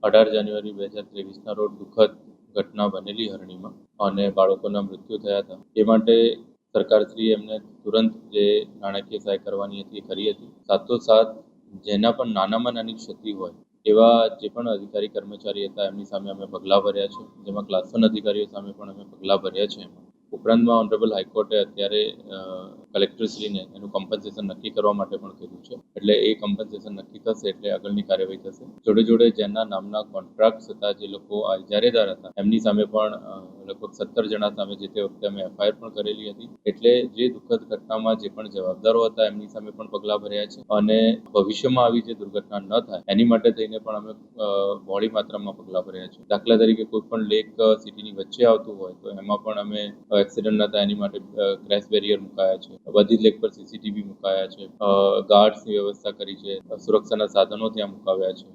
18 જાન્યુઆરી 2023ના રોજ દુઃખદ ઘટના બનેલી હરણીમાં અને બાળકોના મૃત્યુ થયા હતા. એ માટે સરકારશ્રીએ એમને તુરંત જે નાણાકીય સહાય કરવાની હતી એ કરી હતી. સાથોસાથ જેના પણ નાનામાં નાની ક્ષતિ હોય એવા જે પણ અધિકારી કર્મચારી હતા એમની સામે અમે પગલાં ભર્યા છે, જેમાં ક્લાસ 1 અધિકારીઓ સામે પણ અમે પગલાં ભર્યા છે. ઉપરાંતમાં ઓનરેબલ હાઈકોર્ટે અત્યારે કલેક્ટરશ્રીને એનું કમ્પન્સેશન નક્કી કરવા માટે પણ કીધું છે. એટલે એ કમ્પન્સેશન નક્કી થશે એટલે આગળની કાર્યવાહી થશે. જોડે જોડે જેના નામના કોન્ટ્રાક્ટ હતા, જે લોકો ઇજારેદાર હતા, એમની સામે પણ લગભગ 17 જણા સામે જે તે વખતે અમે એફઆઈઆર પણ કરેલી હતી. એટલે જે દુઃખદ ઘટનામાં જે પણ જવાબદારો હતા એમની સામે પણ પગલાં ભર્યા છે અને ભવિષ્યમાં આવી જે દુર્ઘટના ન થાય એની માટે થઈને પણ અમે મોડી માત્રામાં પગલાં ભર્યા છે. દાખલા તરીકે કોઈ પણ લેક સિટીની વચ્ચે આવતું હોય તો એમાં પણ અમે એક્સિડન્ટ ન થાય એની માટે ક્રેશ બેરિયર મુકાયા છે. બધી જ લેક પર સીસીટીવી મુકાયા છે. ગાર્ડ્સની વ્યવસ્થા કરી છે. સુરક્ષાના સાધનો ત્યાં મુકાવ્યા છે.